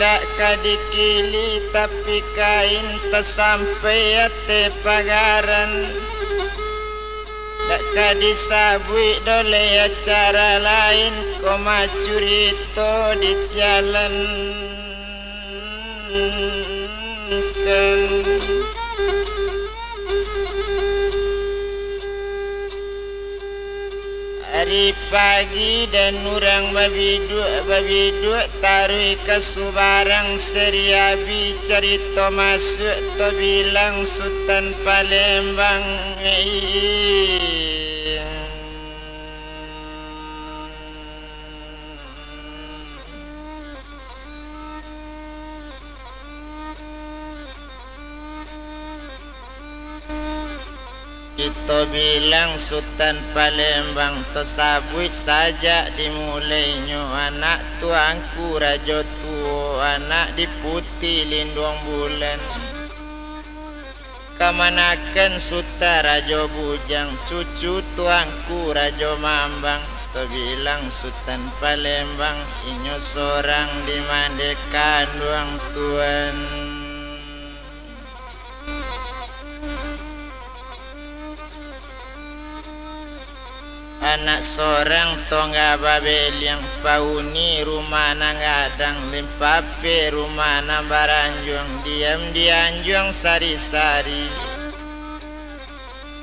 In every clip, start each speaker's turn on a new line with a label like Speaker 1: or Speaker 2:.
Speaker 1: Dak kadikili tapi kain tersampai ate pagaran. Dak kadisabui dole acara lain koma curito di jalan kan. Hari pagi dan orang babidu taruh ke subarang seriabi cerita masuk to bilang Sultan Palembang. Kita bilang Sultan Palembang to sabut saja dimulainya anak tuangku raja tua anak diputi lindung bulan. Kemanakan Suta raja bujang cucu tuangku raja mambang. To bilang Sultan Palembang inyo sorang dimandekan duang tuan. Anak seorang tongga babel yang pauni rumah nang gadang limpape rumah nang baranjung diam di anjung sari-sari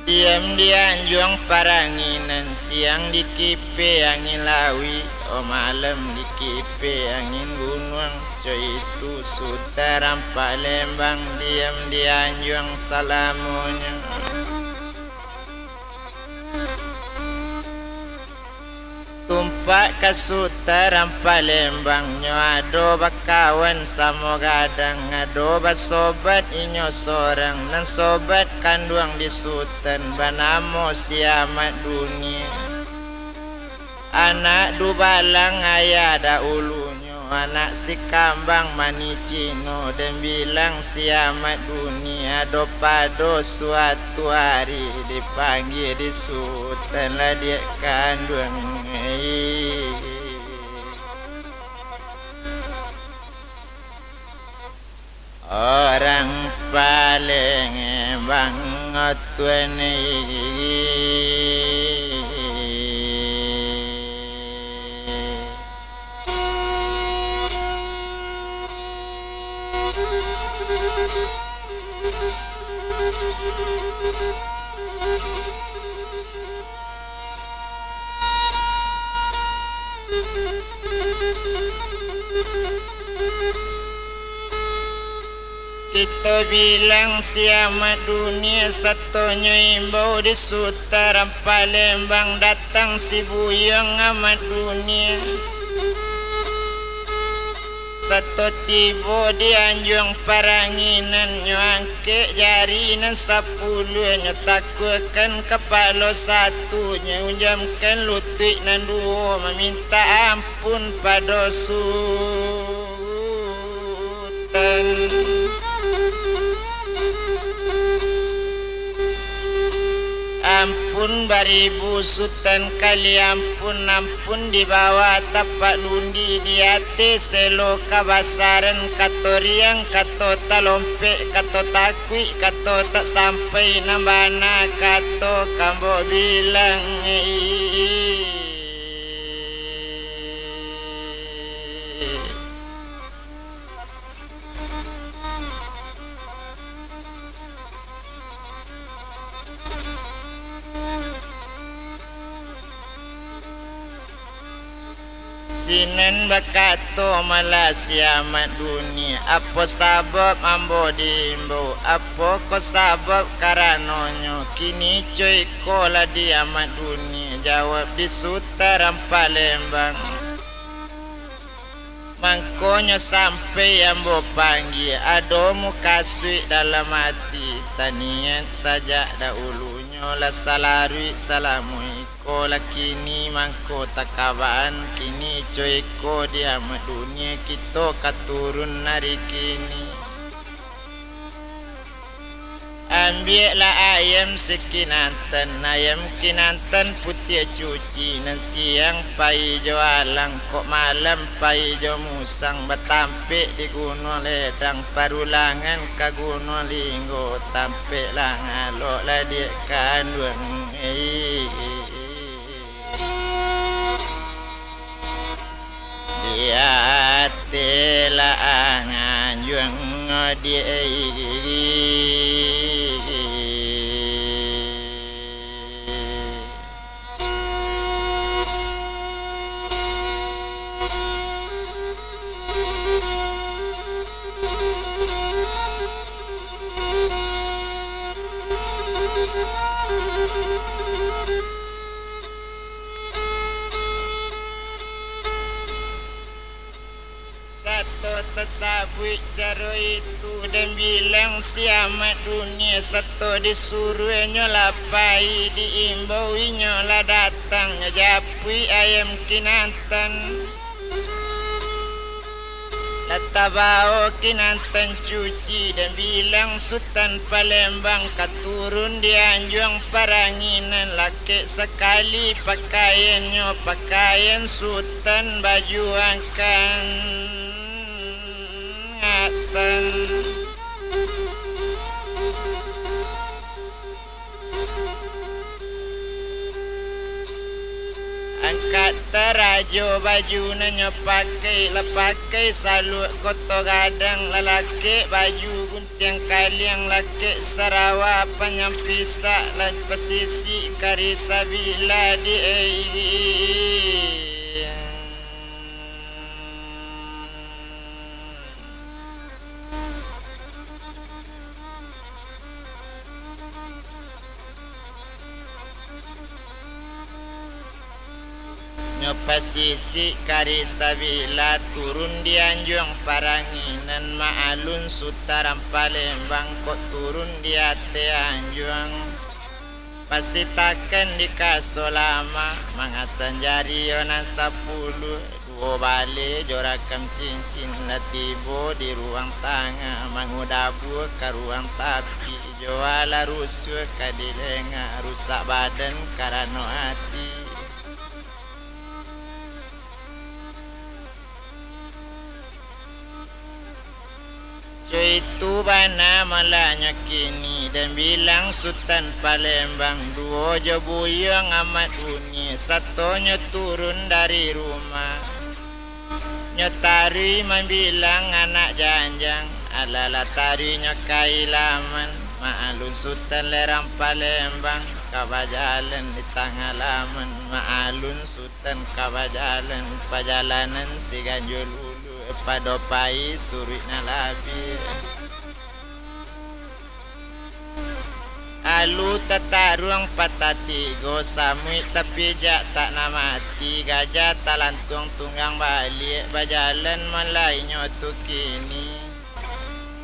Speaker 1: diam di anjung paranginan siang di kipe angin lawi oh malam di kipe angin gunung so itu Sutaram Palembang diam di anjung salamunya. Tumpak ke Sutaram Palembang nyo ado bakawan samo gadang ado basobat inyo sorang nan sobat kanduang di Sultan banamo siamat dunia. Anak dubalang ayah daulunyo anak si kambang manicino dan bilang siamat dunia do pado suatu hari dipanggil di Sultan lah dia kanduang. Orang Palembang tuan kita bilang siamat dunia satunya imbau di Sutaram Palembang datang si buyang amat dunia. Satu tiba di anjung paranginan nyangke jari nan 10 nyo takutkan kepala satunya ujamkan lutut nan 2 meminta ampun pada Sultan. Ampun baribu Sultan kali ampun di bawah tapak lundi di hati selo kabasaran kato riang kato talompe kato takwi kato tak sampai nambana kato kambo bilang sinan bakato Malaysia mat dunia apa sabab ambo dimbo apa ko sabab karanonyo kini coy kola di amat dunia jawab di Sutaram Palembang mangkonyo sampai ambo panggil ado muka sui dalam hati tanian saja dahulunyo la salarui salamui kola kini mangko takabaan kini coy ko dia dunia kita katurun nari kini ambillah ayam sekinantan, ayam kinantan putih cuci, nan siang pai jo alang, kok malam pai jo musang, batampik di gunung ledang, parulangan ka gunung linggo, tampik lah ngalok lah dia kandung. Dia telah anganjuang dia. Tersabut cara itu dan bilang siamat dunia, satu disuruhnya lapai, diimbauinya lah datang, japui ayam kinantan, latabao kinantan cuci, dan bilang Sultan Palembang katurun di anjuang paranginan, laki sekali pakaiannya pakaian Sultan, baju angkan angkat terajo baju nanya pakai salut koto gadang, lelaki baju gunting kaliang, laki Sarawak penyampisa lah pesisi karisabila di pasisi karisabila turun di anjuang paranginan, maalun Sutaram Palembang kok turun di ate anjuang, pasti takkan di kasolama mangasan jari yonan 10 duo bale jorakam cincin latibo di ruang tangga, mangudabu ke ruang tapi juala rusuh kadilenga, rusak badan karena hati. Itu bana malanya kini dan bilang Sultan Palembang, dua jo buyang amat bunyi, satunya turun dari rumah, nyotari membilang anak janjang, alala tarinya kailaman, maalun Sultan lerang Palembang, kabajalan di tengah laman, maalun Sultan kabajalan, pajalanan si ganjul padopai surit nalabi, alu tataruang patati go samui tapi jak tak namati, gajah talantung tunggang balik, bajalan malainya tu kini,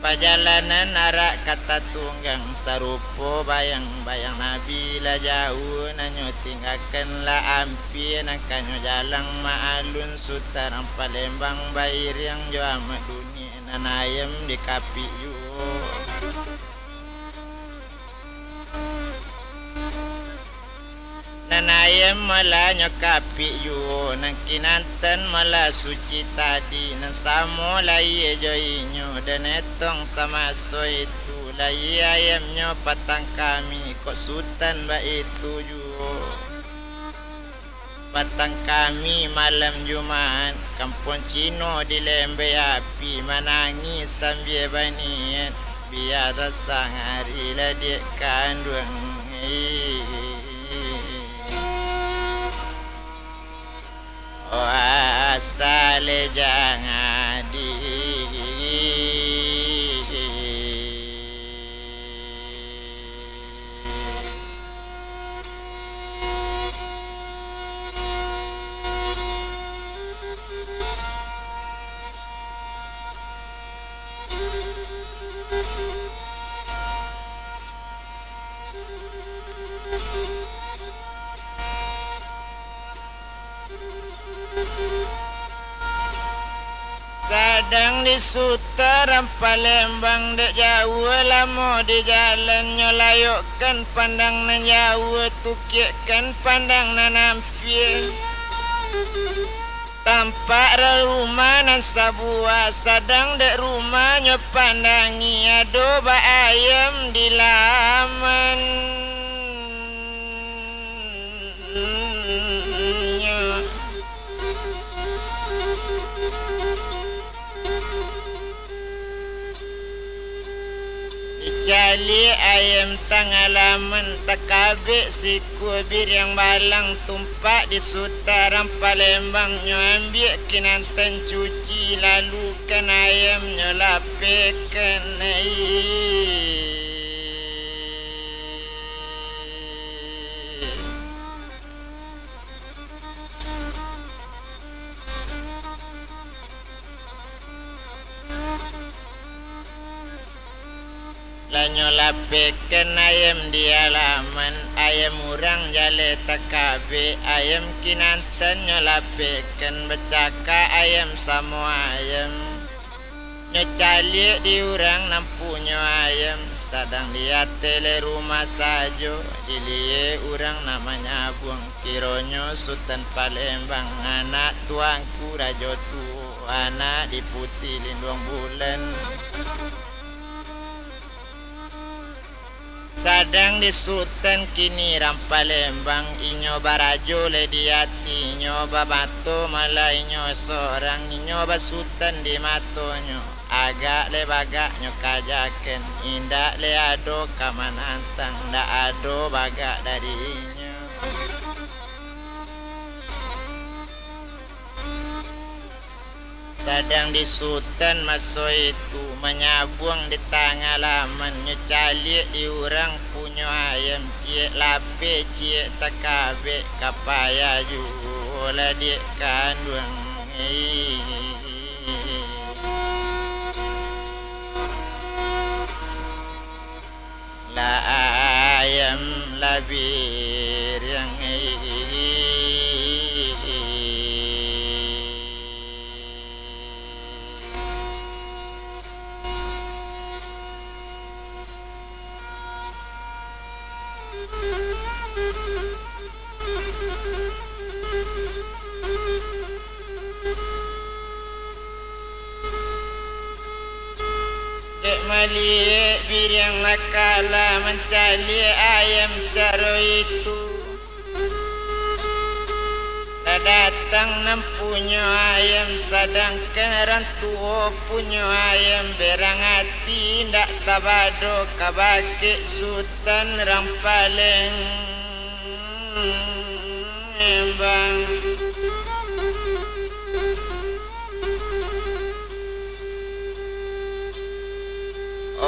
Speaker 1: pajalanan arak kata tunggang sarupo bayang-bayang nabi lah jauh, nanyo tinggalkan lah ampi, nakanyo jalang maalun Sutaram Palembang, bair yang jo amat dunia, nanayam di kapi yu. Nanayam malah nyokapi yu, nang kinantan malah suci tadi, nang samo lai jo inyo, dan etong sama so itu, lai ayamnya patang kami, kok Sultan ba itu yu. Patang kami malam Jumat, kampung Cino di lembe api, menangis sambil baniat, biar rasa hari lah dia kandung. Oh asal jangan di Sadang di sutaran Palembang dek jauh lama di jalan nyolayokkan pandang nan jauh tukikkan pandang nan hampir tampak rumah nan sabuah sadang dek rumahnya pandangi adoba ayam di laman Jali ayam tangalaman takabik si kubir yang balang tumpak di sutaran Palembang nyo ambil kinantan cuci lalu kan ayam nyo lapikkan Lanyo lapikkan ayam di halaman ayam urang jale takabe ayam kinantan nyo lapikkan becaka ayam sama ayam nyo calik di urang nampunyo ayam sadang dia tele rumah sajo dilie urang namanya buang kironyo Sultan Palembang anak tuangku rajo tu anak di putih lindung bulan Sadang di Sultan kini ram Palembang inyo barajo le di hati inyo babato malah inyo seorang inyo basutan di matonyo agak le bagak nyo kajaken indak le ado kamanantang ndak ado bagak dari inyo Sadang di Sultan maso itu menyabuang di tangga laman nyecalik di urang punya ayam cie lape cie takabe kapaya juola di kandung la ayam labir yang Malik biriang nakala mencari ayam caro itu tak datang nampunyo ayam sedangkan rantuo punyo ayam berang hati ndak tabado kabake Sultan rang Palembang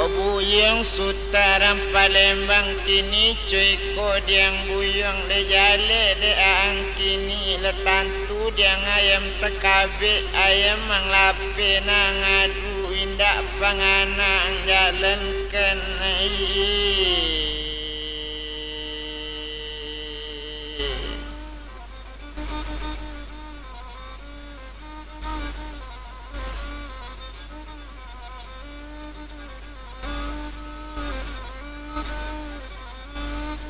Speaker 1: Buyang sutaran Palembang kini cuy kodiang buyang le jale de ang kini letantu diang ayam tekabe ayam mang lape nang adu indak panganang jalan kenai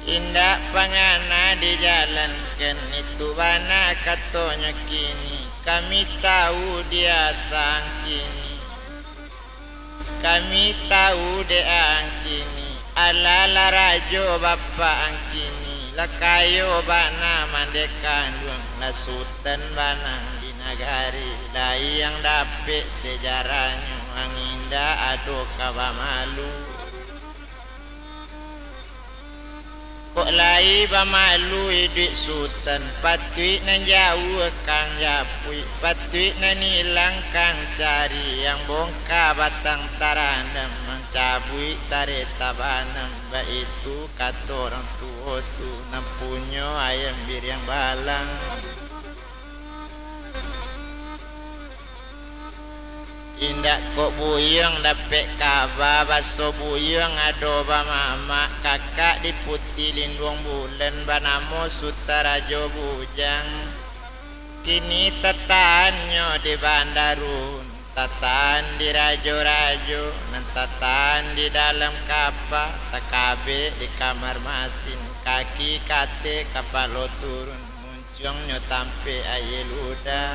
Speaker 1: Indak pangana dijalankan itu bana katanya kini kami tahu dia sang kini kami tahu dia ang kini ala rajo bapa ang kini lakayo bana mandekan duang la Sultan bana di nagari lai yang dapet sejarahnya ang indah ado kawa malu Kok lai ba malu hidup Sultan patui nan jauh kang japui patui nan hilang kang cari yang bongka batang taranam mencabui tarik tabanam ba itu kata orang tua tu nampunyo ayam bir yang balang Indak kok buyang dapet kabar baso buyang ado ba mama kakak di putih lindung bulan banamo sutarajo bujang kini tetanyo di bandarun tatan di rajo-rajo, tatan di dalam kapal, takabe di kamar masin, kaki kate kapal lo turun, muncung nyo tampe aye luda.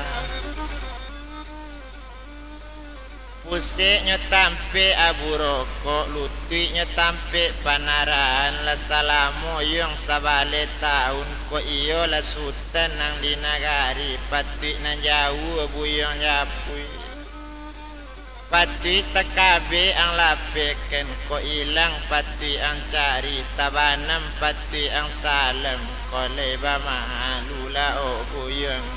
Speaker 1: Pusik nyo tampe abu rokok, lutui nyo tampe panaran, la salamo yung sabale tahun, ko iyo la sultan nang di nagari, patui nang jauh buyong japui. Patui takabe ang lapeken, ko ilang patui ang cari, tabanam patui ang salam, ko leba mahalula o buyong.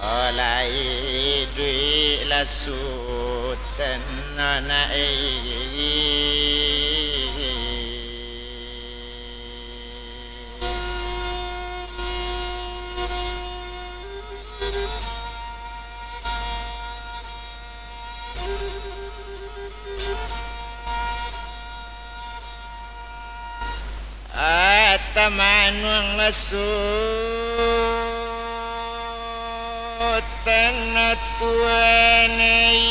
Speaker 1: Olai dui la sultan nona Atamanwang lasut Tuanai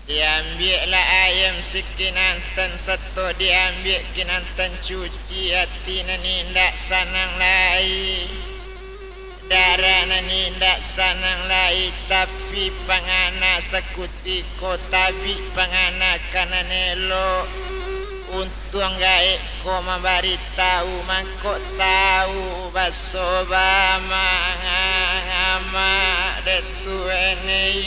Speaker 1: diambillah ayam sekinantan satu, diambil kinantan cuci hati nindak sanang lai, darah nindak sanang lai, tapi pangana sekuti ko tabi pangana kanan elo, untung gaek ko memberi tahu mangkok tahu baso bama ama detu enei.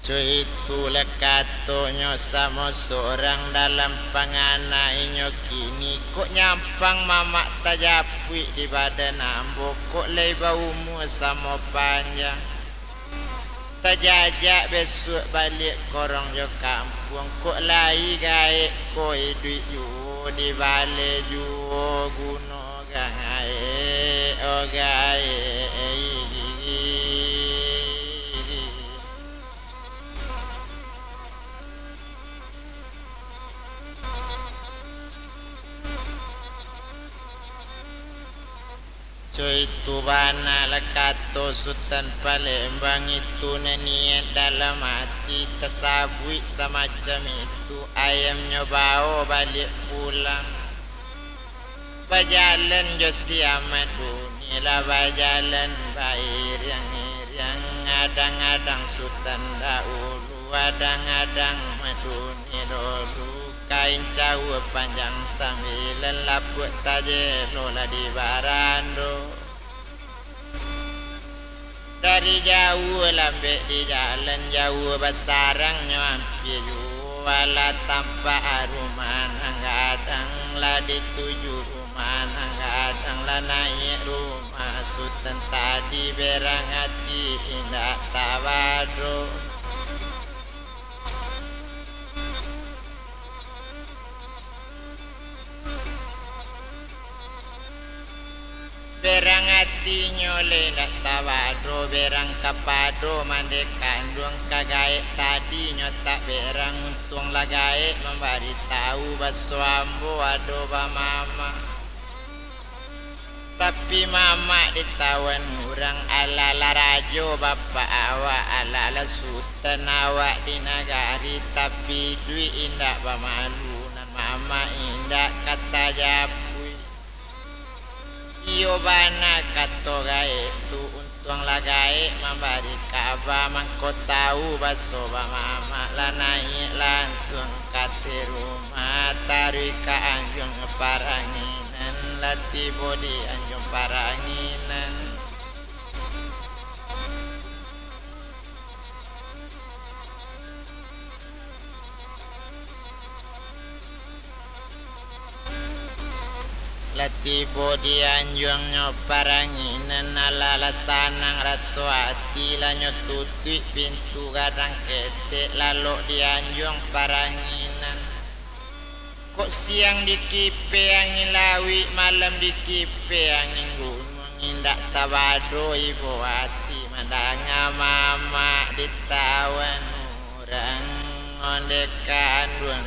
Speaker 1: Cuy itulah katonyo sama seorang dalam pangana inyo kini, kok nyampang mamak tajapui di badan ambo, kok leba umur sama panjang, tajajak besok balik korong jo kampung, kok lai gaek ko duit ju di balik ju guno gae o gae. Cuy itu bana lekato Sultan Palembang itu niat dalam hati tersabui semacam itu, ayamnya bawa balik pulang. Bajalan Josi Ahmad Buni lah bajalan bair yang adang-adang Sultan dahulu, adang-adang Maduni dulu. Kain cawa panjang sambilan laput tajelo lah di barando. Dari jauh lambek di jalan jauh basarangnya hampir juala tanpa rumah gadang lah dituju rumah gadang lah naik rumah Sultan tadi berang hati indah tabado. Berang hati nyole nak tawado, berang kapado mande kandung kagaek tadi nyotak berang untung lagaek memberi tahu baso ambo ado ba mama. Tapi mama ditawan orang ala rajo bapak awak ala sultan awak di nagari, tapi duit indak ba malu nan mama indak kata japui. Iyo bana kato gae tu untung lah gae memberi kabar mangko tahu baso ba mama lah naik langsung kate rumah tarik ke anjung paranginan lah tibo di anjung paranginan. Latibo dianjuang nyo paranginan ala lasanang raso hati lanyo tutui pintu gadang ketek lalu dianjuang paranginan. Kok siang dikipe angin lawi malam dikipe angin gunung indak tabado ibu hati mandanga mama ditawan orang ondekan duang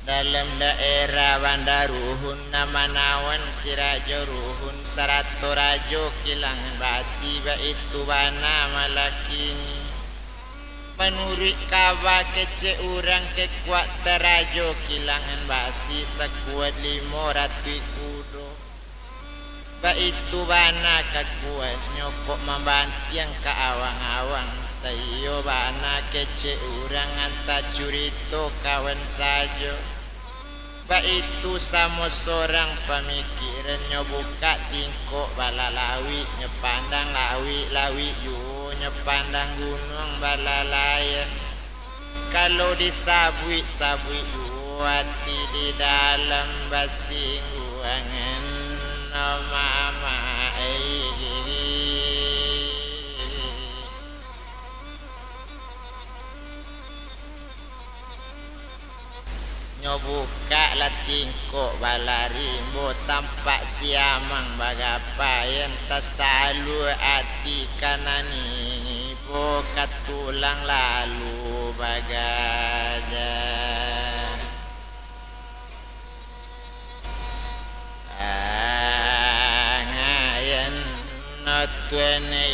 Speaker 1: dalam daerah Bandaruhun nama nawan sirajo ruhun sarato rajo kilangan basi ba itu bana malakini menurut kawa kece urang kekuat terajo kilangan basi sekuat 500 kudo ba itu bana kakuat nyokok membantiang ke awang-awang tayo bana kece urang anta curito kawan sajo. Ba itu samo seorang pemikiran nyobuka tingkok balalawi nyepandang lawi yu nyepandang gunung balalayan kalau disabui yu hati di dalam basingguangan no mama nyobuka latingko balarimbo tampak siamang bagapayan tasalu ati kanani bo katulang lalu bagaja ngayan notuene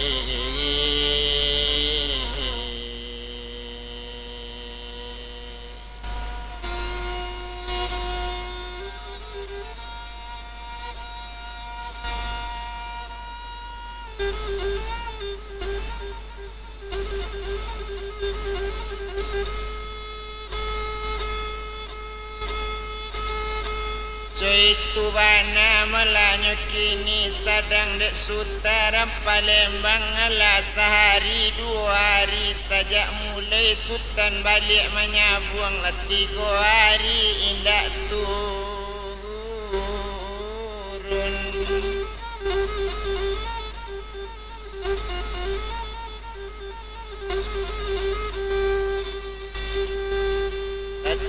Speaker 1: itu bana melanyo kini sedang dek sutaram Palembang ala sehari 2 hari saja mulai sultan balik menyabuang lah 3 hari indak turun.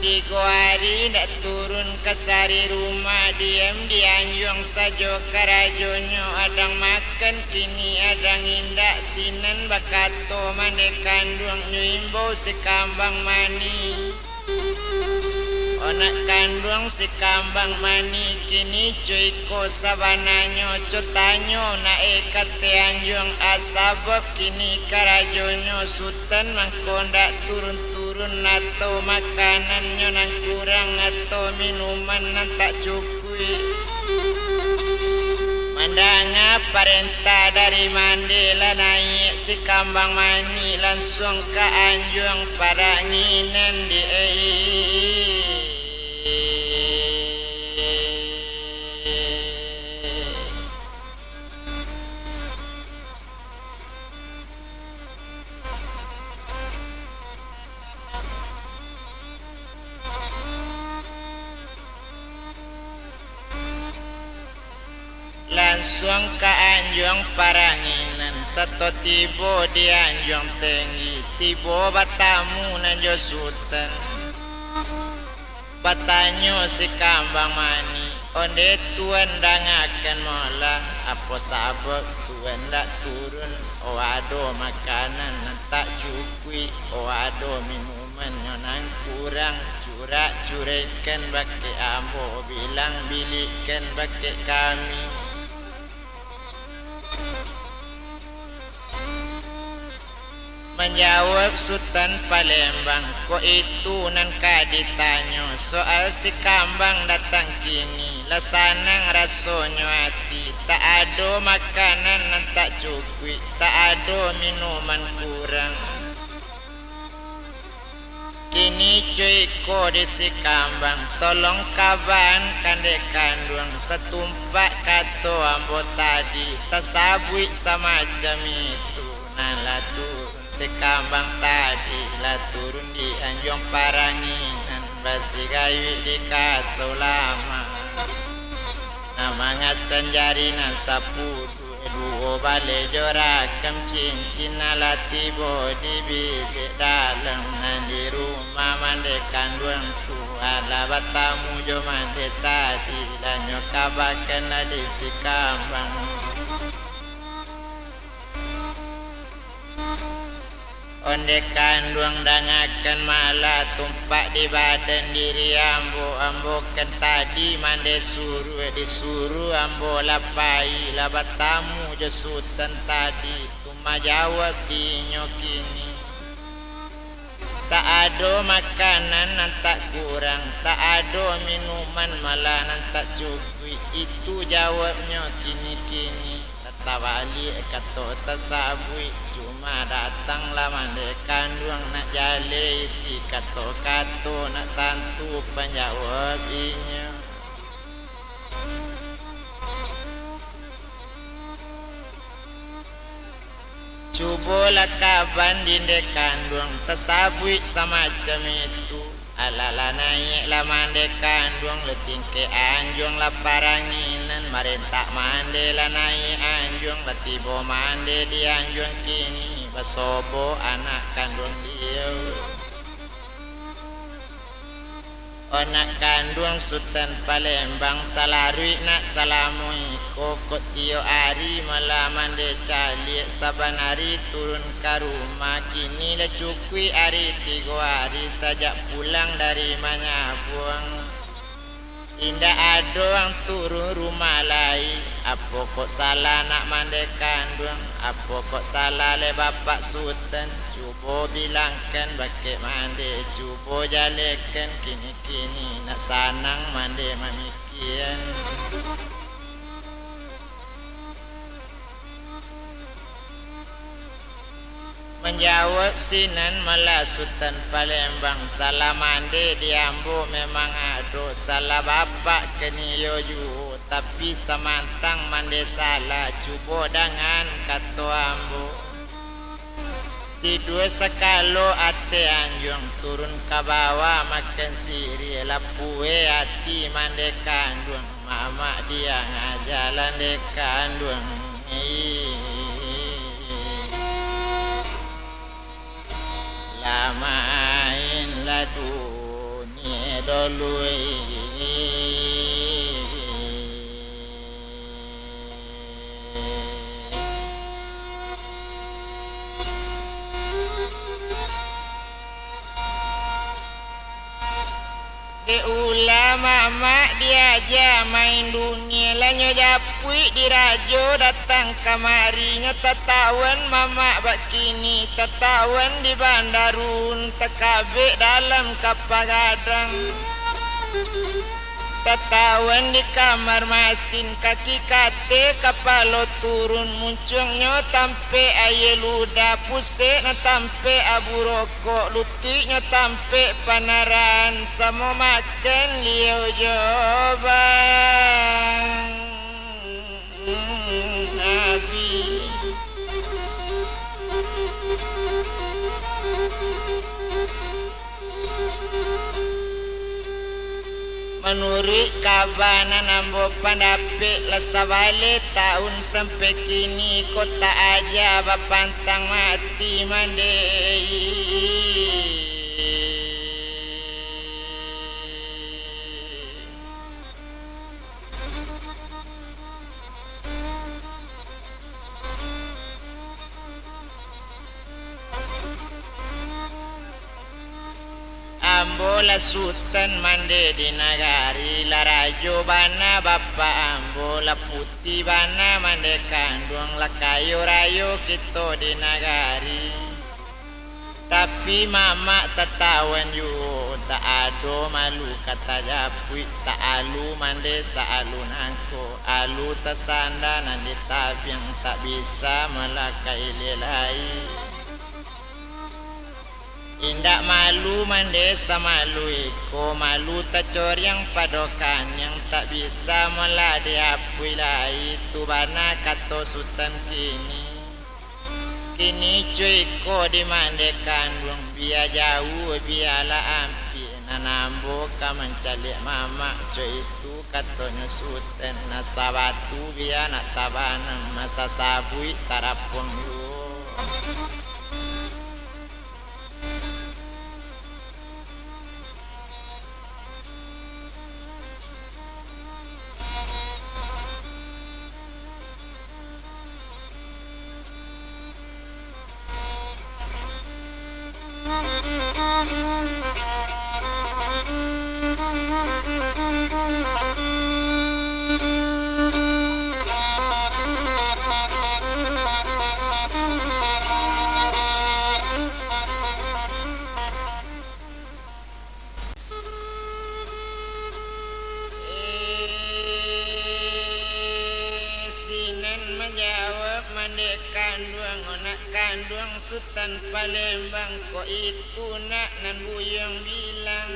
Speaker 1: Tiga hari ndak turun ke sari rumah diam dianjuang sajo karajonyo adang makan kini adang indak sinan bakato mandekandung nyuimbo sekambang mani onak kandung sekambang mani kini cuiko sabananyo cotanyo na ekate anjuang asabab kini karajonyo sultan mangkondak turun atau makanannya nang kurang atau minuman nang tak cukup mandanga perintah dari Mandela naik si kambang mani langsung ke anjuang pada nginen di langsung ke anjuang paranginan satu tibo di anjuang tinggi tibo batamu nanjo sultan batanyo si kambang mani onde tuan dangakan mola apa sabab tuan dak turun ado makanan tak cukui ado minuman nang kurang curekan bagi ambo bilang bilikan bagi kami. Menjawab Sultan Palembang, kok itu nan kaditanyo soal si kambang datang kini lasanang rasonyo hati tak ada makanan nan tak cukup tak ada minuman kurang Kini cuy ko di si kambang tolong kaban kandek kandung setumpak kato ambo tadi tasabui semacam itu nan laturun si kambang tadi laturun di anjong paranginan basi gayu di kasulama nama ngasan jarinan sapudu duo bale jorakam cincin alati bodi bibit dalam di rumah mande kandung tu ala batamu jo mande tadi danyo kabakan di si kambang onde kandung dangakan malah tumpak di badan diri ambo kan tadi mande suruh disuruh ambo lapai labatamu jo sultan tadi tuma jawab di nyokini tak ada makanan nan tak kurang tak ada minuman malah nan tak cukup itu jawabnya kini tawali kato tasabui cuma datanglah mande kandung nak jale isi kato nak tantu penjawabinya cubolah kaban dinde kandung tasabui semacam itu alala naik lah mande kandung leting ke anjung lah paranginan marentak mande lah naik anjung lah tibo mande di anjung kini basobo anak kandung dia anak kandung Sultan Palembang salarui nak salamui kokot tio ari malah mande calik saban hari turun ke rumah kini lah cukui hari 3 hari sajak pulang dari Manyabuang indah ada yang turun rumah lain apa kok salah nak mande kandung apa kok salah le bapak Sultan cuba bilangkan bake mande cuba jalekan kini nak sanang mande mamikian menjawab sinan malah Sultan Palembang salah mande diambo memang ada salah bapak keniyo ju tapi samantang mande salah cubo dengan kato ambo tidur sekalo ate anjung turun ke bawah makan siri lapue hati mande kandung mama dia ngajalan de kandung lamain la dunia dulu de ulama mak diaja main dunia lanyo japui dirajo datang kamarinya tatawan mama bakini tatawan di bandarun tekabe dalam kapagadang tatawan di kamar masin kaki kate kapalo turun muncungnya tampe aye luda pusek na tampe abu rokok lutiknya tampe panaran sama makan liau jobang nabi menurut kabanan ambo pandapik lasa balik tahun sampai kini kota aja bapantang mati mandei ambola sultan mande di nagari la rajo bana bapak ambola putih bana mande kandung la kayo rayo kita di nagari tapi mama tatawan yu tak ado malu kata japui tak alu mande sa alun angko alu tasanda nan ditabiang tak bisa melakai lelai Indak malu mande samalu iko malu tacor yang padokan yang tak bisa mula dihapui lah itu bana kato sultan kini cuy ko dimandekan dong biar jauh biarlah ampi nanambo ka mencalik mama cuy itu katonyo sultan nasabatu biar nak tabanang masa sabui tarapong yo. Menjawab mandek kanduang onak kanduang Sultan Palembang kok itu nak nan buyong bilang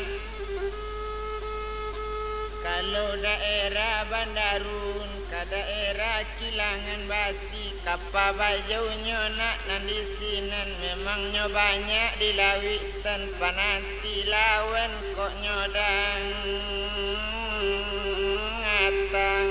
Speaker 1: kalau daerah Bandarun ke daerah Kilangan Basi kapa bajaunya nak nan di sinan memangnya banyak dilawitan pananti lawan kok nyodang ngatang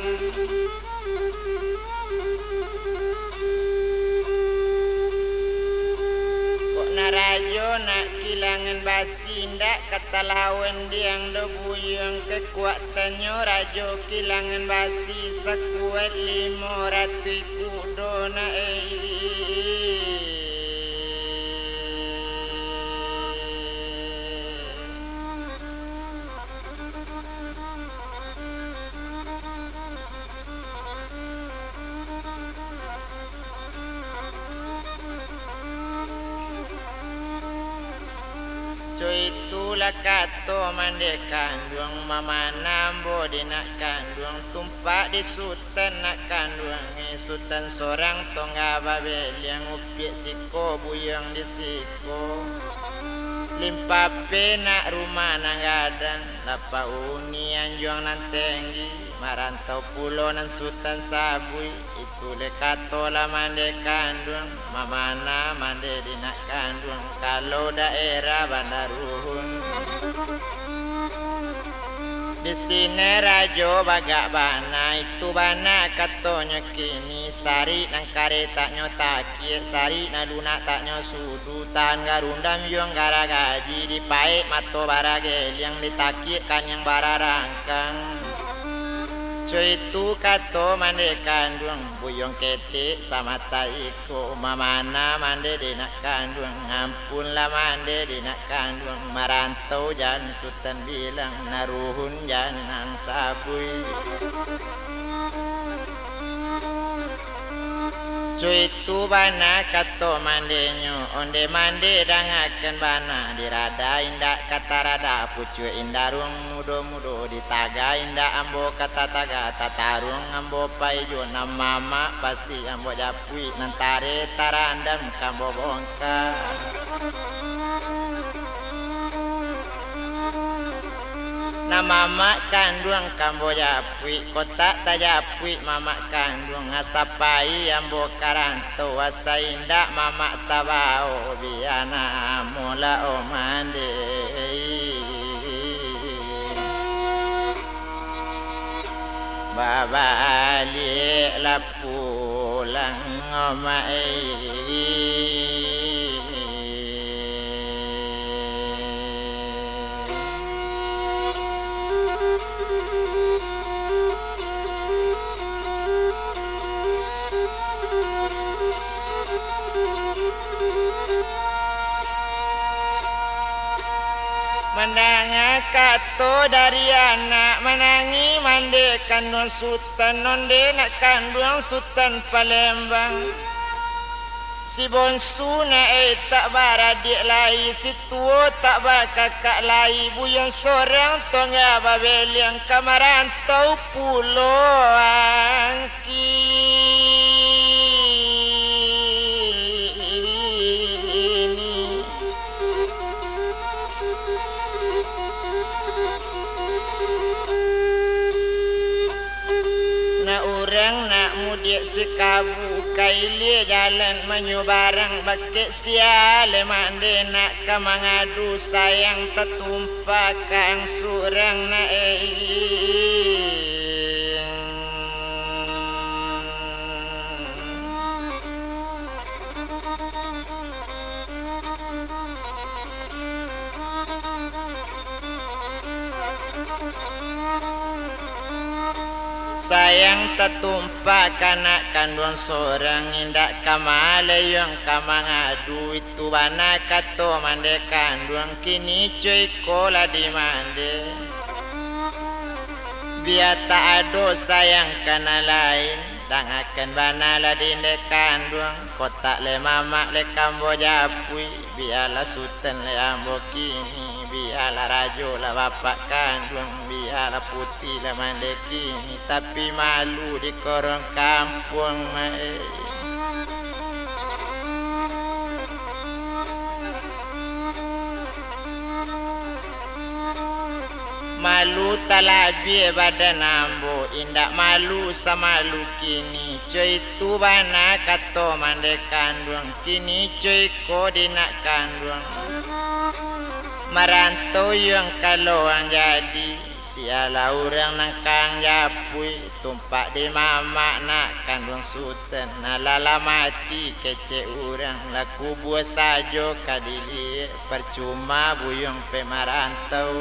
Speaker 1: Rajo nak Kilangan Basi ndak kata lawan diang debuyung kekuatannya Rajo Kilangan Basi sekuat 500 kudo na itulah kato mande kanduang mama nambo di nak kanduang tumpak di sultan nak kanduang sultan sorang tongga babel yang upiak siko buyang di siko limpape nak rumah nang gadang lapa uni anjuang nan tenggi marantau pulau nan sultan sabui itu le kato lah mande kanduang mamana mande di nak kanduang kalau daerah Bandarun di sini rajo bagak bana itu bana katonyo kini sari nang kare taknyo takir sari na lunak taknyo sudu tan garundam yung gara gaji dipaik mato baragel yang ditakir kan yang bararangkang cuy itu kato mande kanduang buyong ketik sama taiko mamana mande di nak kanduang ampun lah mande di nak kanduang marantau jan sultan bilang naruhun jan nang sabui cuy itu bana kato mandenyo onde mande dangakan bana dirada indak kata rada pucu indarung mudo-mudo ditaga indak ambo kata taga tatarung ambo paijo nama mama pasti ambo japui nantare tarandam kambo bongka nama mama kanduang kambo japui kotak tajapui mama kanduang asapai ambo karanto asa indak mama tabao biana mula omande babalik lah pulang omai Mandanga kato dari anak menangi mande kanduang sultan nonde nak kanduang sultan Palembang si bonsu na tak baradik lai si tua tak bakakak lai buyang sorang tongga babel yang kamarantau pulau angki dia sekabu kaili jalan menyubarang bakit siale mande nak kamangadu sayang tetumpak kang surang na sayang tetumpak kanak kandung seorang indak kamale yang kamangadu itu bana kato mande kandung kini cuy kola di mande biar tak ado sayang kana lain dang akan bana la di kandung kotak le mamak le kambo japui biarlah sultan le ambo kini biarlah rajo lah bapak kandung biarlah putih lah mande kini tapi malu di korong kampung malu talabi badan ambo indak malu sama lu kini cuy tu bana kato mande kandung kini cuy ko di nak kandung marantau yang kalau ang jadi siala orang nangkang japui tumpak di mamak nak kandung sultan nalala mati kece orang laku buat sajo kadili percuma buyung pe marantau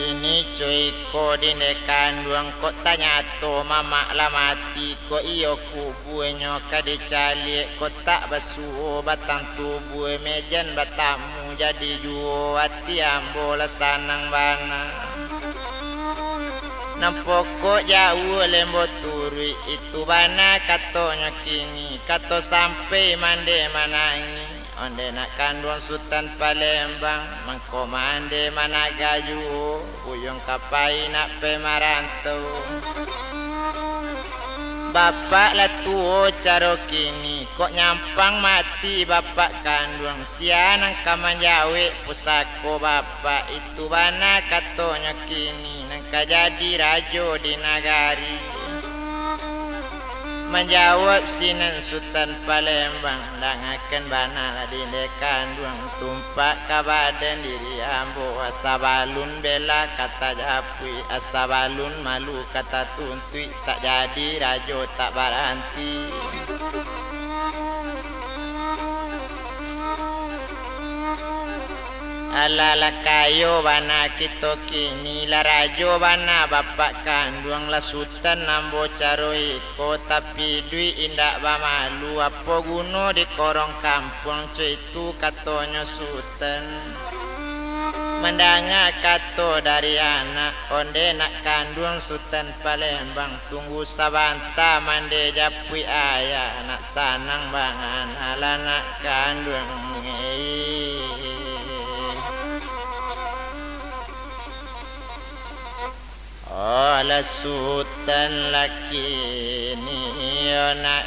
Speaker 1: kini cuy ko di kandung kok tanya to mama lah mati ko iyo kubuenyo kadicali ko tak basuh batang tubuh mejan batamu jadi juo hati ambo lah sanang bana nampoko jauh lembo turui itu bana katonya kini kato sampai mande manangi onde nak kandung sultan Palembang mangko mande mana gayu buyung kapai nak pe marantau bapak lah tuo caro kini kok nyampang mati bapak kandung sianang kamanjawe pusako bapak itu bana katonya kini nangka jadi rajo di nagari menjawab sinan sultan Palembang dang akan bana lah di kandung tumpak kabadan diri ambo asabalun bela kata japui asabalun malu kata tuntui tak jadi rajo tak baranti ala kayo bana kito kini la rajo bana bapak kandung la sultan nambo caro iko tapi dui indak bamalu apa guno di korong kampung cuy itu katonyo sultan mendanga kato dari anak onde nak kandung sultan Palembang tunggu sabanta mande japui ayah nak sanang bangan ala nak kandung Ola sultan laki ni ona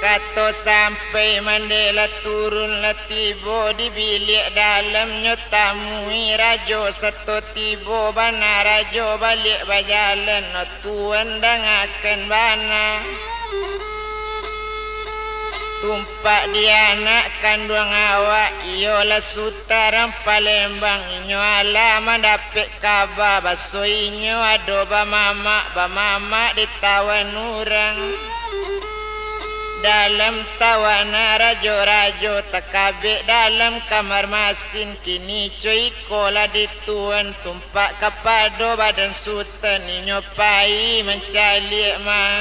Speaker 1: kato sampai mandela turun lah tibo di bilik dalamnya tamui rajo satu tibo bana rajo balik bajalan no tuan dang akan bana tumpak dia anak kandung awak iyolah sutaran Palembang inyo ala mendapat kabar baso inyo ado bamama ditawan orang dalam tawana rajo-rajo takabik dalam kamar masin kini cuy kola dituan tumpak kapado badan sultan inyo pai mencalik mangama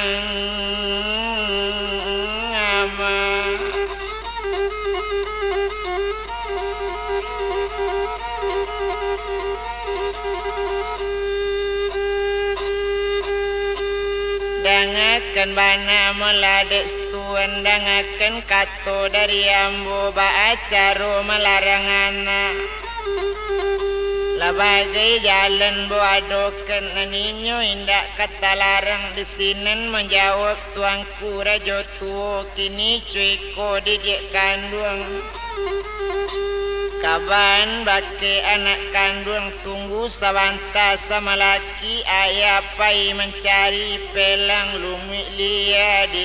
Speaker 1: danga dangaken bana meladek stuen dangaken kato dari ambo ba acaro melarangana labagai jalan boadoken naninyo indak kata larang disinen menjawab tuangku rajo tuo kini cuiko dijek kandung kaban bake anak kandung tunggu sawanta sama laki ayah pai mencari pelang lumik lia di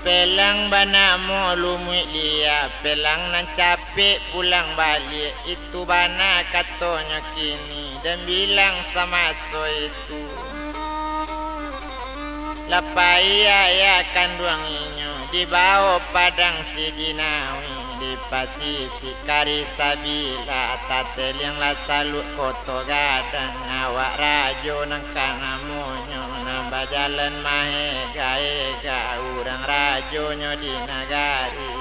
Speaker 1: pelang bana mo lumik lia pelang nan capek pulang balik itu bana katonya kini dan bilang sama so itu lapai ayah kandung inyo dibawa padang si jinawi di pasisi kari sabila tatel yang la salut koto gadang awak rajo nang kanamonyo nambah jalan mahe gaega urang rajonyo di nagari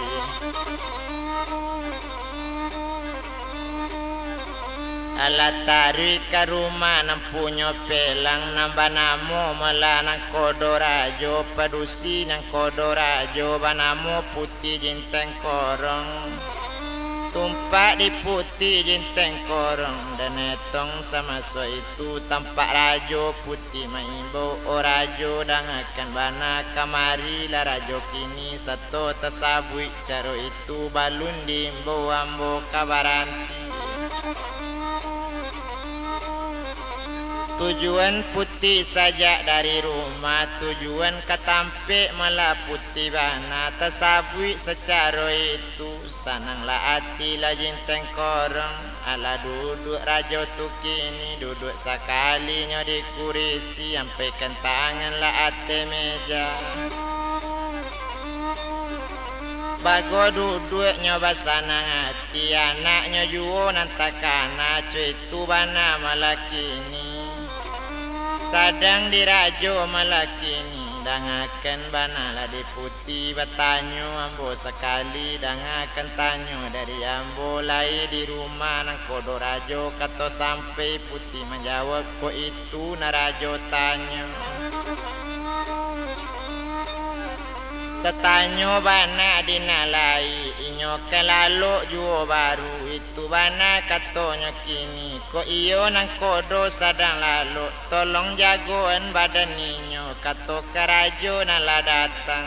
Speaker 1: alat tarik ke rumah nang punyo pelang nambah namo melanang kodo rajo padusi nang kodo rajo banamo putih jinteng korong tumpak di putih jinteng korong dan etong sama so itu tampak rajo putih maimbo o rajo dangakan bana kamari la rajo kini satu tasabui caro itu balun dimbo ambo kabaranti tujuan putih saja dari rumah tujuan ketampe malah putih bana tasabui secara itu sananglah hati la jinteng korong ala duduk rajo tu kini duduk sakalinya di kurisi sampai kentangan la ate meja bago duduk nyoba sanang hati anaknya juo nantakana cuy itu bana malah kini sadang dirajo malakini dangakan banalah di putih batanyo ambo sekali dangakan tanyo dari ambo lai di rumah nang kodo rajo kato sampai putih menjawab ko itu narajo tanyo tetanyo bana dinalai inyo kelalo juo baru itu bana katonyo kini ko iyo nang kodo sadang lalu tolong jagoan badan inyo kato kerajo nala datang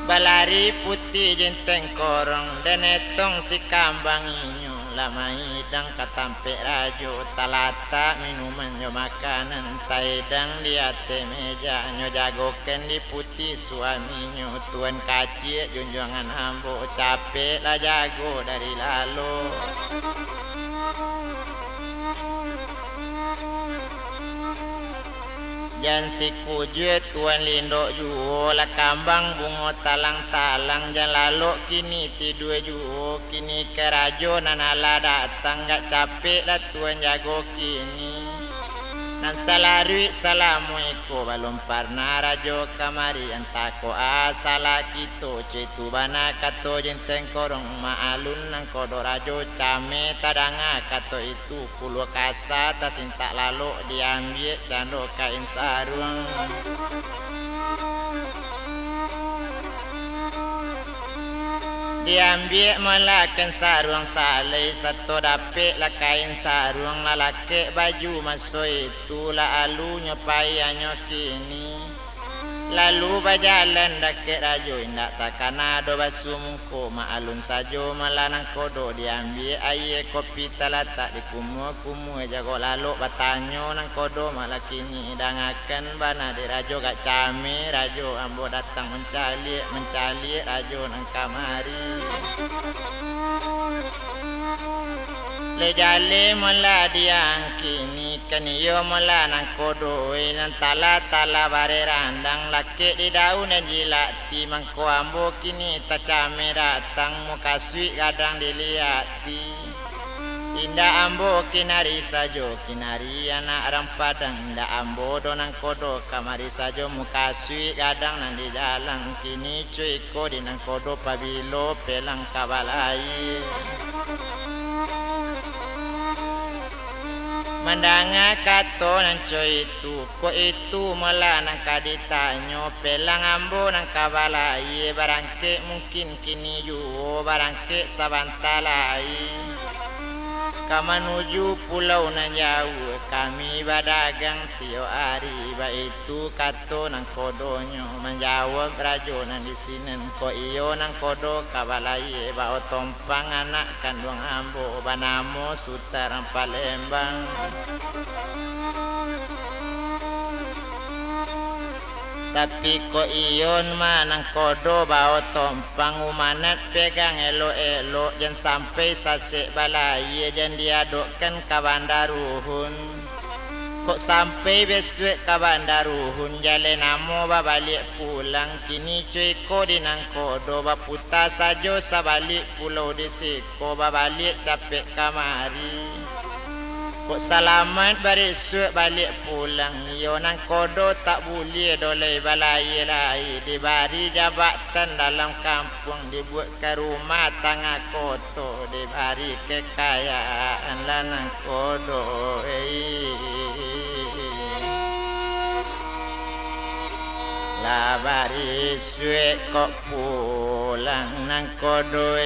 Speaker 1: balari putih jenteng korong dan etong si kambang inyo lama hidang katampe rajo talata minuman nyo makanan taedang di ate meja nyo jagoken di putih suaminyo tuan kaci junjungan ambo capek lah jago dari lalu jan si kujue tuan lindo juo la kambang bungo talang-talang jan lalu kini tidue juo kini kerajo nanala datang gak capek lah tuan jago kini nan salarui salamuiko balom parna rajo kamari antako asala kito cetu bana kato jenteng korong maalun nang kodo rajo came tadanga kato itu pulo kasa tasintak lalu diambil cando kain sarung diambil melakan sarung salai satu dapet lah kain sarung lalake baju masuk itu lah alunya payanyo kini lalu berjalan deket rajo indak takana do basumko maalun sajo malanang kodo diambil air kopi talatak di kumu jago lalu batanyo nang kodo malah kini dangakan bana di rajo gak came rajo ambo datang mencali rajo nang kamari lejale mula diang kini kaniyo mula nang kodo nang tala bare randang laki di daun dan jilati mangko ambo kini tacame datang muka sui kadang diliati Indah ambo kinari sajo kinari anak rampadang indah ambo donang kodo kamari sajo muka sui gadang nang di jalan kini cuy ko dinang kodo pabilo pelang kabalai mandanga kato nang cuy itu ko itu mula nang kaditanyo pelang ambo nang kabalai barangke mungkin kini yu barangke sabantalai Kamanuju pulau nan jauh kami badagang tio hari baitu kato nang kodonyo menjawab rajo nan di sinen ko iyo nang kodo kabalai bao tompang anak kandung ambo banamo sutarang Palembang tapi ko iyon manang kodo bao tompang umanat pegang elo-elo jan sampai sasek balai jan diadokkan ka bandaruhun kok sampai besok ka bandaruhun jale namo babalik pulang kini cuy ko dinang kodo baputa sajo sabalik pulau disiko babalik capek kamari kok selamat beresuk balik pulang yo nang kodo tak boleh dolai balai lai dibari jabatan dalam kampung dibuat ke rumah tangga koto dibari kekayaan lanang kodo lah beresuk kok pulang nang kodo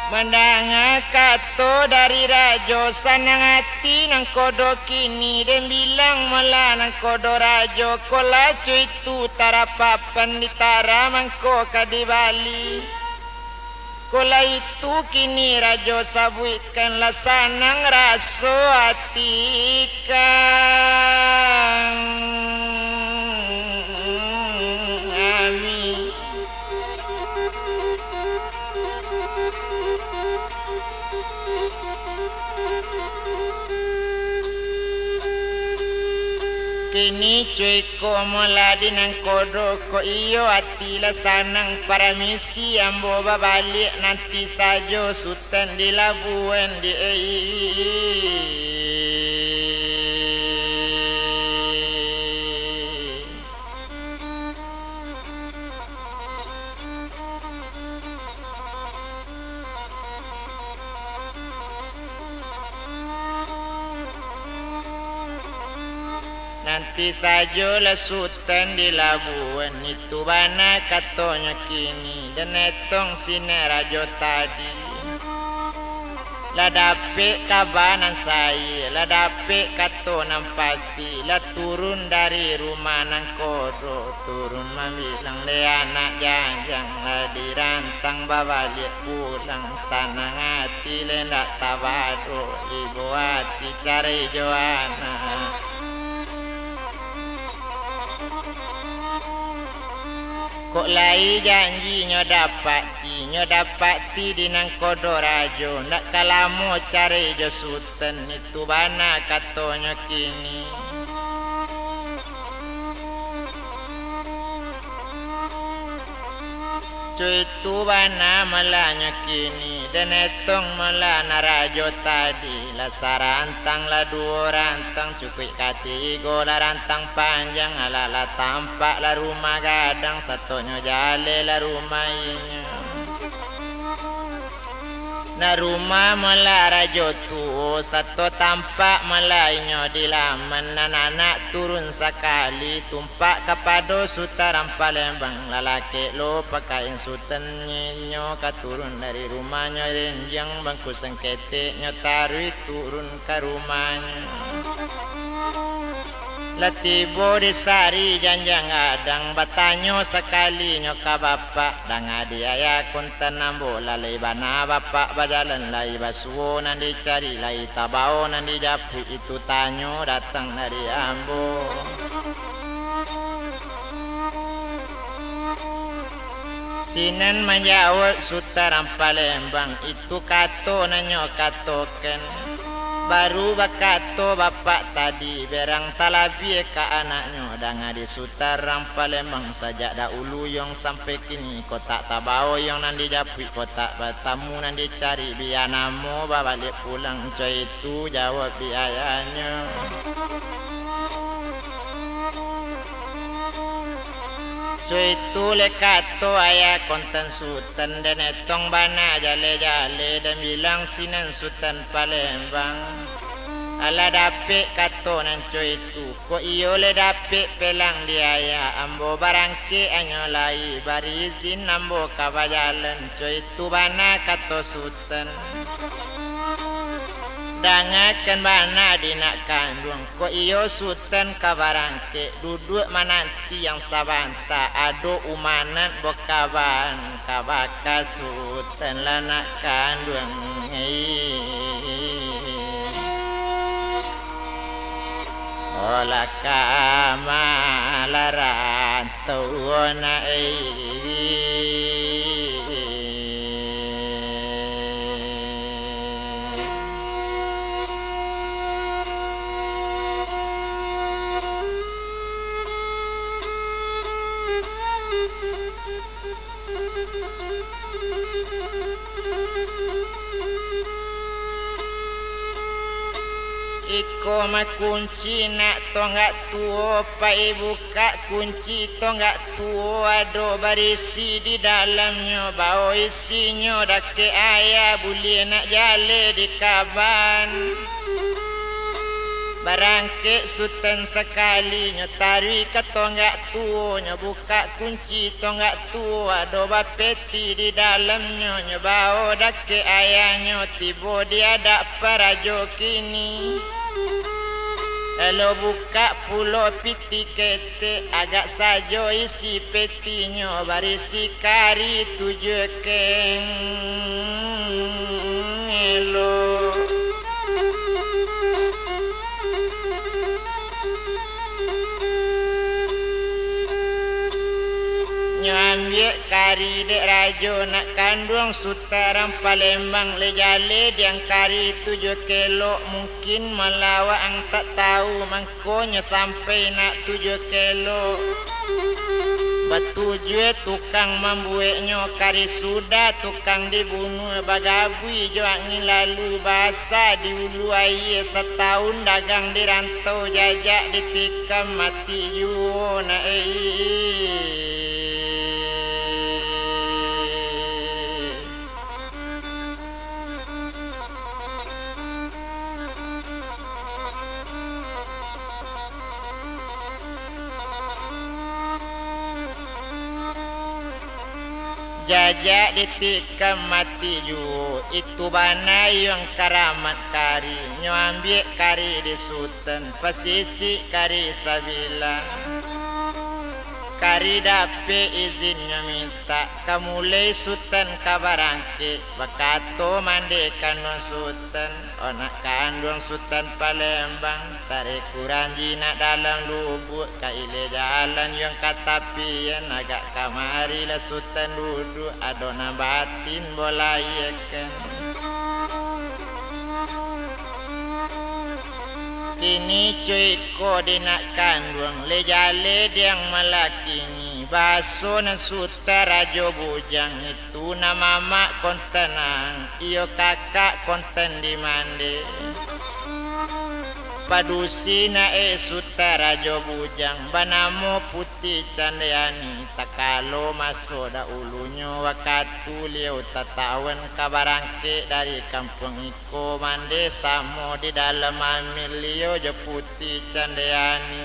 Speaker 1: Mandanga kato dari rajo sanang hati nang kodo kini dan bilang mala nang kodo rajo kola cuy tu tarapapan di tara mangko kadi Bali kola itu kini rajo sabuikan lah sanang raso hati kang Kini cuy ko mula dinang kodo ko iyo hati la sanang para misi ambo babalik nanti sajo sultan di Labuan di Nanti saja lah sultan di Labuan itu bana katonya kini dan etong sini rajo tadi lah dapet kabanan saya lah dapet katonan pasti lah turun dari rumah nang kodo turun mamilang le anak janjang lah dirantang babalik pulang sanang hati le ndak tabado ibu hati cari Joana Kok lai janji nyo dapati dinang kodo rajo nak kalamo cari jo sultan itu bana katonyo kini cuy itu bana malanya kini dan etong malana rajo tadi lah sarantang lah dua rantang cukup katigo lah rantang panjang ala tampak lah rumah gadang satunya jale lah rumah inya na rumah mala rajo tu satu tampak malainyo di laman anak turun sekali tumpak kapado sutaran Palembang lalaki lo pakain sutennya katurun dari rumahnya renjang bangku sengkete nyotarui turun ke rumahnya Latibo di sari janjang adang batanyo sekali nyoka bapak dang adi ayah kuntan nambo lalai bana bapak bajalan lai basuo nan dicari lai tabao nan dijapu itu tanyo datang dari ambo Sinan menjawab Sutaran Palembang itu kato nanyo katoken baru bakato bapak tadi berang talabi ka anaknya danga di Sutaran Palembang sajak dahulu yang sampai kini kotak tabao yang nan dijapui kotak batamu nan dicari biar namo balik pulang coy itu jawab biayanya. Cuy itu lekato ayah konten Sultan dan etong bana jale-jale dan bilang sinan Sultan Palembang. Ala dapet kato nan cuy itu ko iyo le dapet pelang dia ya ambo barangke anyolai bari izin ambo kabajalan cuy itu bana kato Sultan. Dangakan bana dinak kandung ko iyo Sultan kabarangke duduk mananti yang sabanta ado umanan bokaban kabaka Sultan lanak kandung olah kamalaran tuana Iko makunci nak tonggak tuo pai buka kunci tonggak tuo ado barisi di dalamnya bau isinya dake ayah buli nak jale di kaban barangke Sultan sekali nyotari ke tonggak tuo buka kunci tonggak tuo ado bapeti di dalamnya bau dake ayahnya tibo dia dak parajo kini. Kalau buka pulau piti kete agak sajo isi petinya barisi kari tujuh keng elo. Nyambil kari dek rajo nak kandung Sutaran Palembang lejale diang kari 7 kilo mungkin melawa ang tak tahu mangkonya sampai nak 7 kilo batujue tukang membueknya kari sudah tukang dibunuh bagabui joangin lalu basa di ulu aye setahun dagang di rantau jajak ditikam mati juona jajak ditikam mati ju itu bana yang karamat kari nyambil kari di Sultan pasisi kari sabila kari dape izinnya minta kamulai Sultan kabarangke bakato mandekan non Sultan onak kandung Sultan Palembang tarik kurang jinak dalam lubuk kaile jalan yang katapian agak kamari lah Sultan duduk adona batin bolayekan kini cuy ko dinak kandung lejale diang malakini baso na Sultan Rajo Bujang itu nama mak kontenang iyo kakak konten di mande padusi na Sultan Rajo Bujang banamo putih candeani takalo maso da ulunya wakatu liau tatawan kabarangke dari kampung iko mande samo di dalam amil liau jo putih candeani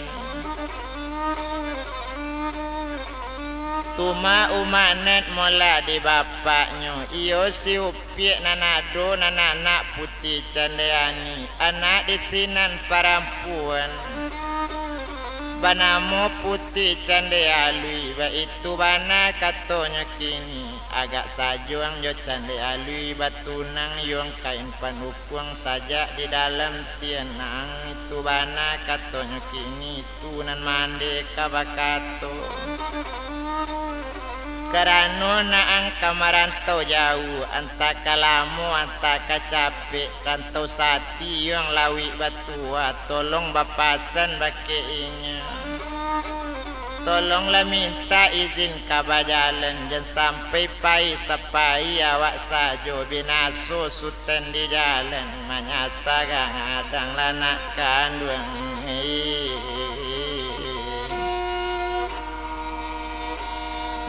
Speaker 1: tuma umanet mola di bapaknya iyo si upiek nanado nananak putih candeani anak di sinan parampuan banamo putih candealui ba itu bana katonya kini agak sajuang jo candealui batunang yung kain panukuang saja di dalam tianang itu bana katonya kini tunan mande kabakato Kerana naang kamarantau jauh, anta kalamu, anta kacape, rantau sati yang lawi batua, tolong bapasan bakeinya. Tolonglah minta izin kabajalan, jangan sampai pai sapai awak sajo binaso suten di jalan, manyasa gadang lanak kandung.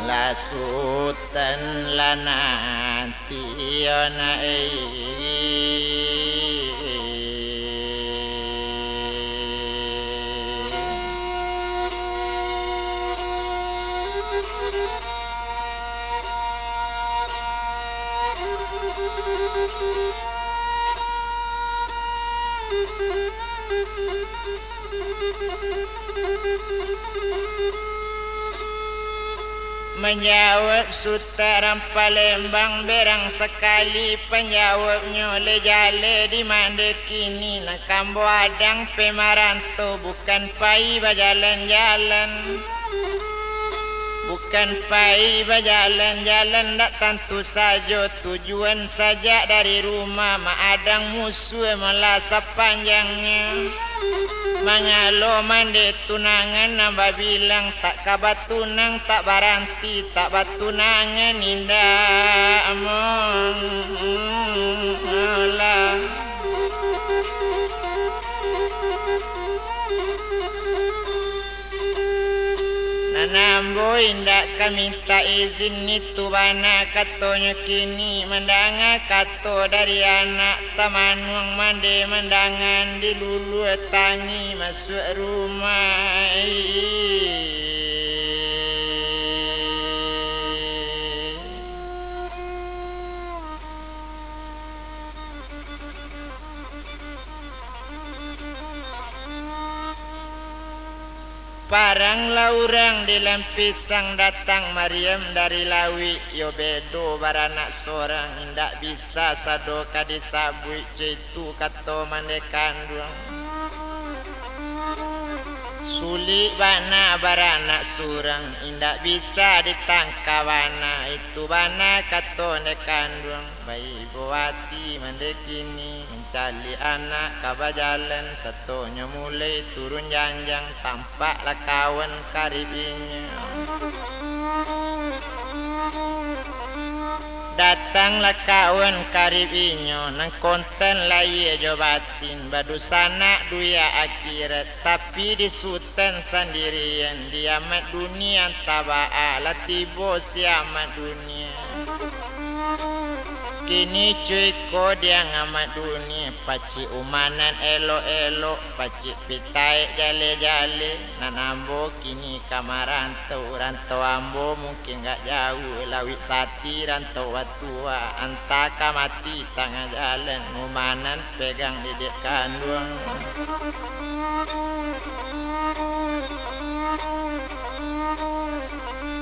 Speaker 1: La sultan lana tiona menjawab sutaran Palembang berang sekali penjawabnya lejale di mande kini nak kambo adang pemaranto bukan pai bajalan-jalan. Bukan pai berjalan-jalan, tak tentu saja tujuan saja dari rumah maadang musuh melasa panjangnya. Mangalo mande tunangan nambah bilang tak kabat tunang tak baranti tak batunangan indah among Allah. Nambo indak kaminta izin itu bana katonya kini mendanga kato dari anak tamanung mande mendangan di lulu tangi masuk rumah. Paranglah orang di lempisang datang Maryam dari Lawi yo bedo baranak seorang indak bisa sadoka disabui itu kato mande kandung sulit bana baranak surang indak bisa ditangkap bana itu bana kato ne kandung bayi buati mande kini mencari anak kabajalan satunya mulai turun janjang tampaklah kawan karibinya datanglah kawan karibinya nang konten lai jo batin badu sanak duya akhirat tapi disutan sendirian diamat dunia tabaa latibo siamat dunia kini cuy ko dia ngamat dunia paci umanan elo-elo paci pitai jale-jale nanambo kini kamarantau rantau ambo mungkin gak jauh lawit sati rantau watua antaka mati tengah jalan umanan pegang didik kandung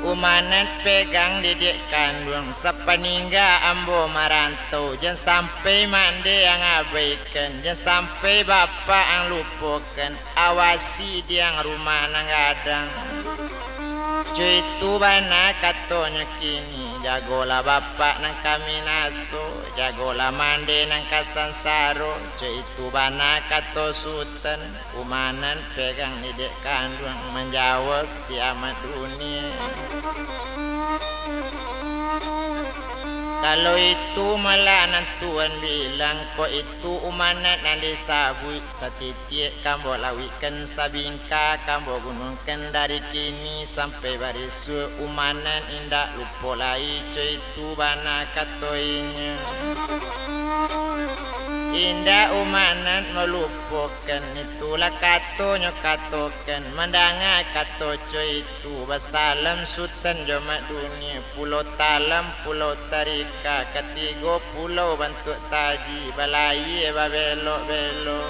Speaker 1: umanan pegang didik kandung sepeninggal ambo marantau jangan sampai mande yang abaikan jangan sampai bapak yang lupakan awasi dia yang rumah nang gadang cuy itu bana katonya kini jagolah bapak nang kami naso jagolah mande nang kasansaro cuy itu bana kato sultan umanan pegang didik kandung menjawab si amat dunia. Kalau itu malah nantuan bilang kok itu umanat nan disabui satitiek kambo lawikan sabingka kambo gunungkan dari kini sampai barisu umanan indak lupa lai cuy itu bana katoinya indah umanan melupakan itulah katonya katokan mendanga kato cuy itu basalam sultan jomat dunia pulau talam pulau tarika ketiga pulau bentuk taji balai babelok-belok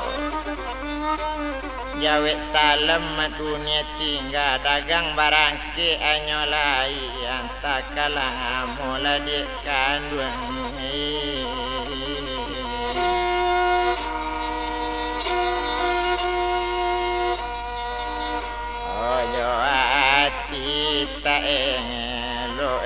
Speaker 1: jawet salam mat dunia tinggal dagang barangke anyolai antakalah amola dik kandung ojo hati tak elo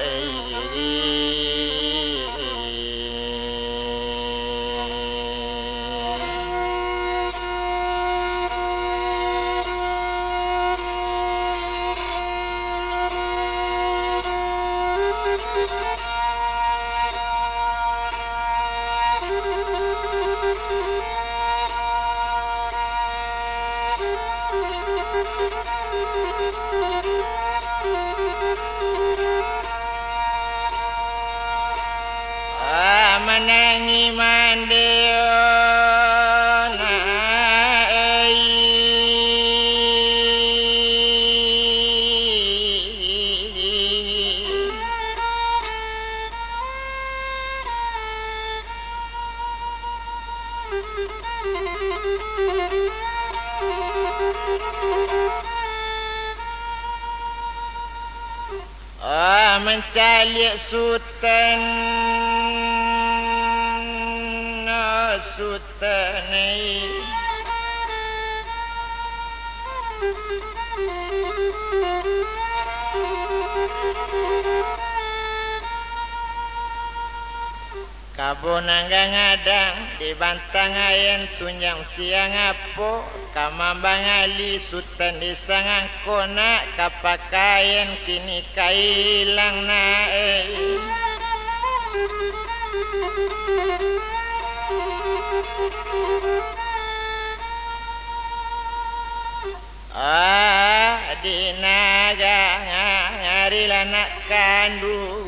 Speaker 1: mancali sultan sultanai kabonanggang ngadang di bantang ayen tunjang siang apo kamambangali sultan di sangangkona kapakayen kini kailang nae di naga ngari lanak kandung